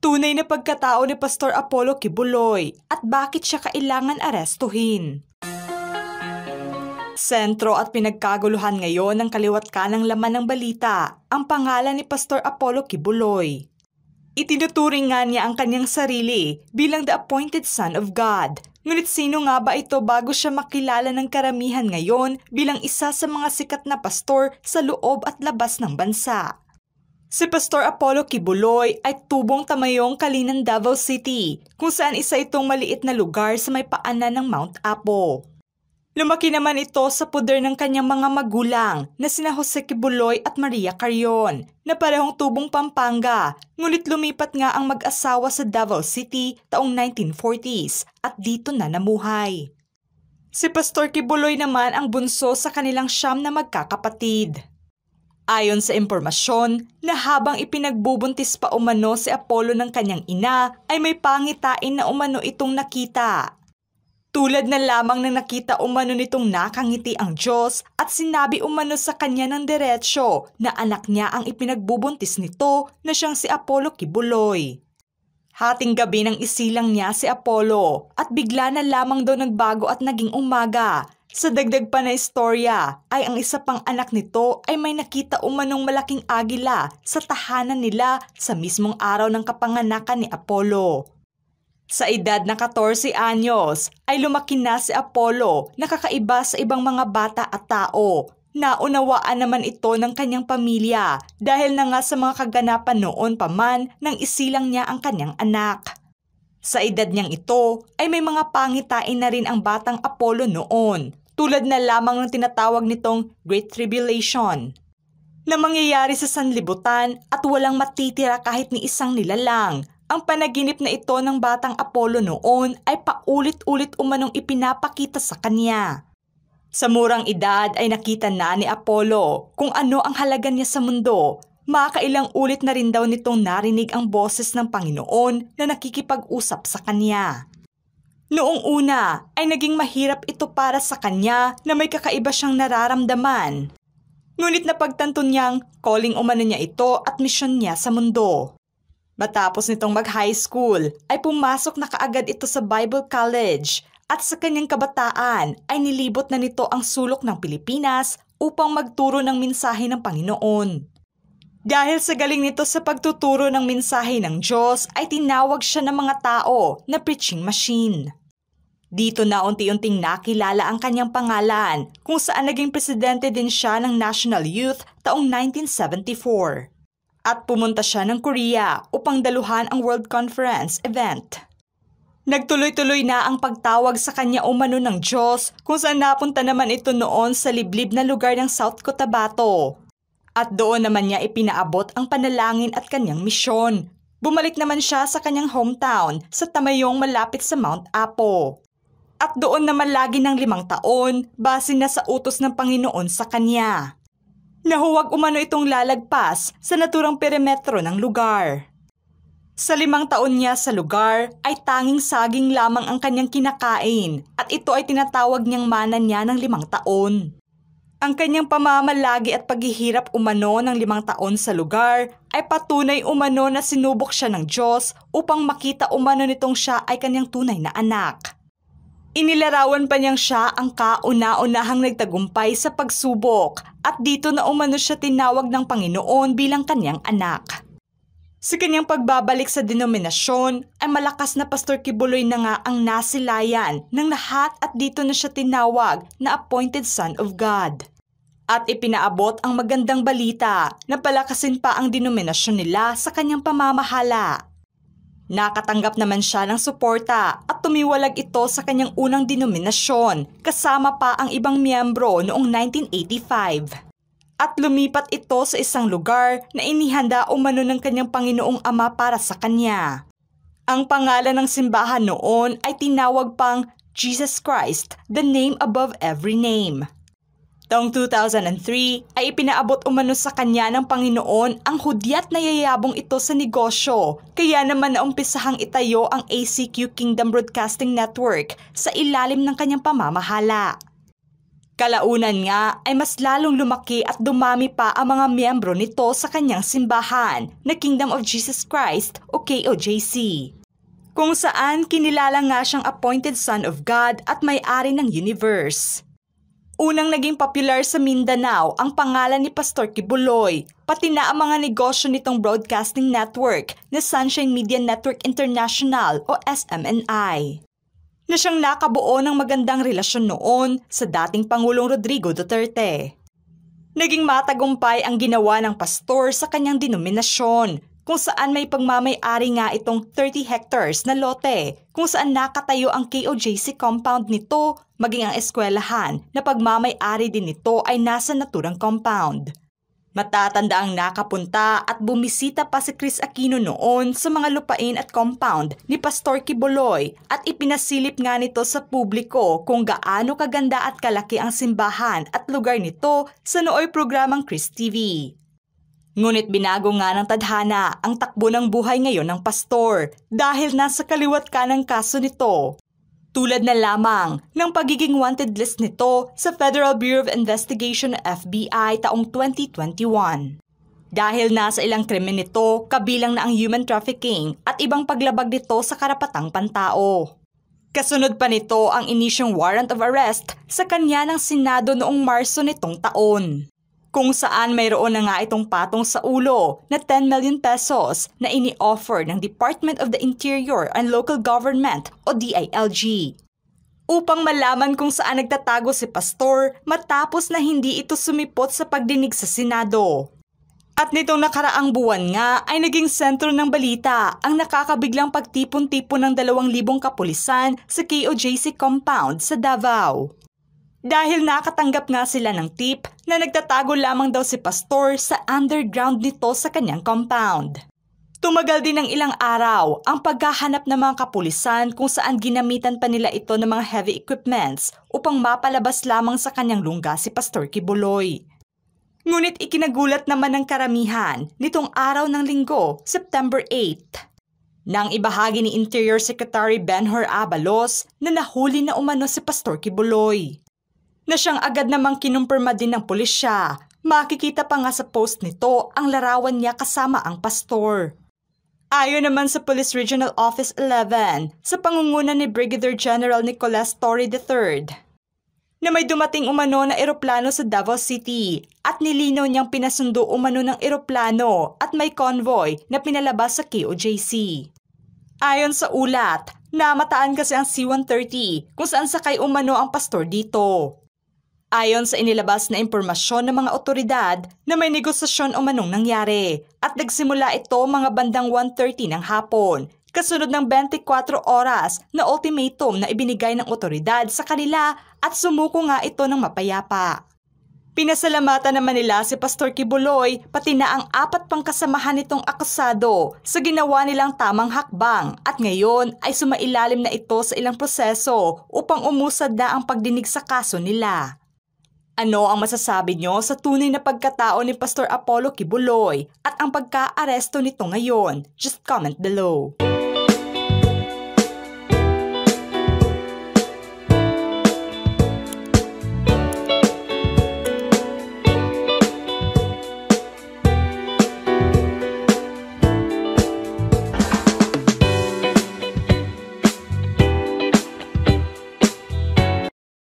Tunay na pagkatao ni Pastor Apollo Kibuloy at bakit siya kailangan arestuhin. Sentro at pinagkaguluhan ngayon ng kaliwat kanang laman ng balita ang pangalan ni Pastor Apollo Kibuloy. Itinuturing nga niya ang kanyang sarili bilang the appointed son of God. Ngunit sino nga ba ito bago siya makilala ng karamihan ngayon bilang isa sa mga sikat na pastor sa loob at labas ng bansa? Si Pastor Apollo Kibuloy ay tubong tamayong Kalinan, Davao City, kung saan isa itong maliit na lugar sa may paanan ng Mount Apo. Lumaki naman ito sa puder ng kanyang mga magulang na sina Jose Kibuloy at Maria Carion, na parehong tubong Pampanga, ngunit lumipat nga ang mag-asawa sa Davao City taong 1940s at dito na namuhay. Si Pastor Kibuloy naman ang bunso sa kanilang 9 na magkakapatid. Ayon sa impormasyon na habang ipinagbubuntis pa umano si Apollo ng kanyang ina ay may pangitain na umano itong nakita. Tulad na lamang na nakita umano nitong nakangiti ang Diyos at sinabi umano sa kanya ng diretsyo na anak niya ang ipinagbubuntis nito na siyang si Apollo Kibuloy. Hating gabi nang isilang niya si Apollo at bigla na lamang daw nagbago at naging umaga. Sa dagdag pa na istorya ay ang isa pang anak nito ay may nakita umanong malaking agila sa tahanan nila sa mismong araw ng kapanganakan ni Apollo. Sa edad na 14 anyos ay lumaki na si Apollo na kakaiba sa ibang mga bata at tao. Naunawaan naman ito ng kanyang pamilya dahil na nga sa mga kaganapan noon pa man nang isilang niya ang kanyang anak. Sa edad niyang ito ay may mga pangitain na rin ang batang Apollo noon, tulad na lamang ng tinatawag nitong Great Tribulation, na mangyayari sa sanlibutan at walang matitira kahit ni isang nilalang. Ang panaginip na ito ng batang Apollo noon ay paulit-ulit umanong ipinapakita sa kanya. Sa murang edad ay nakita na ni Apollo kung ano ang halaga niya sa mundo. Makailang ulit na rin daw nitong narinig ang boses ng Panginoon na nakikipag-usap sa kanya. Noong una ay naging mahirap ito para sa kanya na may kakaiba siyang nararamdaman. Ngunit napagtanto niyang calling umano niya ito at misyon niya sa mundo. Matapos nitong mag-high school ay pumasok na kaagad ito sa Bible College at sa kanyang kabataan ay nilibot na nito ang sulok ng Pilipinas upang magturo ng mensahe ng Panginoon. Dahil sa galing nito sa pagtuturo ng mensahe ng Diyos ay tinawag siya ng mga tao na preaching machine. Dito na unti-unting nakilala ang kanyang pangalan kung saan naging presidente din siya ng National Youth taong 1974. At pumunta siya ng Korea upang daluhan ang World Conference event. Nagtuloy-tuloy na ang pagtawag sa kanya umano ng Diyos kung saan napunta naman ito noon sa liblib na lugar ng South Cotabato. At doon naman niya ipinaabot ang panalangin at kanyang misyon. Bumalik naman siya sa kanyang hometown sa Tamayong malapit sa Mount Apo. At doon naman lagi ng 5 taon base na sa utos ng Panginoon sa kanya. Nahuwag umano itong lalagpas sa naturang perimetro ng lugar. Sa 5 taon niya sa lugar ay tanging saging lamang ang kanyang kinakain at ito ay tinatawag niyang mana niya ng 5 taon. Ang kanyang pamamalagi at paghihirap umano ng 5 taon sa lugar ay patunay umano na sinubok siya ng Diyos upang makita umano nitong siya ay kanyang tunay na anak. Inilarawan pa niyang siya ang kauna-unahang nagtagumpay sa pagsubok at dito na umano siya tinawag ng Panginoon bilang kanyang anak. Sa kanyang pagbabalik sa denominasyon ay malakas na Pastor Kibuloy na nga ang nasilayan ng lahat at dito na siya tinawag na appointed son of God. At ipinaabot ang magandang balita na palakasin pa ang denominasyon nila sa kanyang pamamahala. Nakatanggap naman siya ng suporta at tumiwalag ito sa kanyang unang denominasyon kasama pa ang ibang miyembro noong 1985. At lumipat ito sa isang lugar na inihanda umano ng kanyang Panginoong Ama para sa kanya. Ang pangalan ng simbahan noon ay tinawag pang Jesus Christ, the name above every name. Taong 2003 ay ipinaabot umano sa kanya ng Panginoon ang hudyat na yayabong ito sa negosyo, kaya naman naumpisahang itayo ang ACQ Kingdom Broadcasting Network sa ilalim ng kanyang pamamahala. Kalaunan nga ay mas lalong lumaki at dumami pa ang mga miyembro nito sa kanyang simbahan na Kingdom of Jesus Christ o KOJC, kung saan kinilala nga siyang appointed son of God at may-ari ng universe. Unang naging popular sa Mindanao ang pangalan ni Pastor Kibuloy, pati na ang mga negosyo nitong broadcasting network na Sunshine Media Network International o SMNI, na siyang nakabuo ng magandang relasyon noon sa dating Pangulong Rodrigo Duterte. Naging matagumpay ang ginawa ng pastor sa kanyang denominasyon, kung saan may pagmamay-ari nga itong 30 hectares na lote kung saan nakatayo ang KOJC compound nito, maging ang eskwelahan na pagmamay-ari din nito ay nasa naturang compound. Matatanda ang nakapunta at bumisita pa si Chris Aquino noon sa mga lupain at compound ni Pastor Kibuloy at ipinasilip nga nito sa publiko kung gaano kaganda at kalaki ang simbahan at lugar nito sa nooy programang Chris TV. Ngunit binago nga ng tadhana ang takbo ng buhay ngayon ng pastor dahil nasa kaliwat kanang kaso nito. Tulad na lamang ng pagiging wanted list nito sa Federal Bureau of Investigation FBI taong 2021. Dahil nasa ilang krimen nito kabilang na ang human trafficking at ibang paglabag nito sa karapatang pantao. Kasunod pa nito ang inisyong warrant of arrest sa kanya ng Senado noong Marso nitong taon, kung saan mayroon na nga itong patong sa ulo na 10 million pesos na ini-offer ng Department of the Interior and Local Government o DILG upang malaman kung saan nagtatago si pastor matapos na hindi ito sumipot sa pagdinig sa Senado. At nitong nakaraang buwan nga ay naging sentro ng balita ang nakakabiglang pagtipon-tipon ng 2,000 kapulisan sa KOJC compound sa Davao. Dahil nakatanggap nga sila ng tip na nagtatago lamang daw si pastor sa underground nito sa kanyang compound. Tumagal din ng ilang araw ang paghahanap ng mga kapulisan kung saan ginamitan pa nila ito ng mga heavy equipments upang mapalabas lamang sa kanyang lungga si Pastor Kibuloy. Ngunit ikinagulat naman ng karamihan nitong araw ng Linggo, September 8, nang ibahagi ni Interior Secretary Benhur Abalos na nahuli na umano si Pastor Kibuloy, na siyang agad namang kinumpirma din ng pulisya. Makikita pa nga sa post nito ang larawan niya kasama ang pastor. Ayon naman sa Police Regional Office 11 sa pangunguna ni Brigadier General Nicolas Torre III, na may dumating umano na eroplano sa Davao City at nilinaw niyang pinasundo umano ng eroplano at may convoy na pinalabas sa KOJC. Ayon sa ulat, namataan kasi ang C-130 kung saan sakay umano ang pastor dito. Ayon sa inilabas na impormasyon ng mga otoridad na may negosasyon umanong nangyari at nagsimula ito mga bandang 1:30 ng hapon, kasunod ng 24 oras na ultimatum na ibinigay ng otoridad sa kanila at sumuko nga ito ng mapayapa. Pinasalamatan naman nila si Pastor Kibuloy pati na ang 4 pang kasamahan nitong akusado sa ginawa nilang tamang hakbang at ngayon ay sumailalim na ito sa ilang proseso upang umusad na ang pagdinig sa kaso nila. Ano ang masasabi nyo sa tunay na pagkatao ni Pastor Apollo Kibuloy at ang pagka-aresto nito ngayon? Just comment below.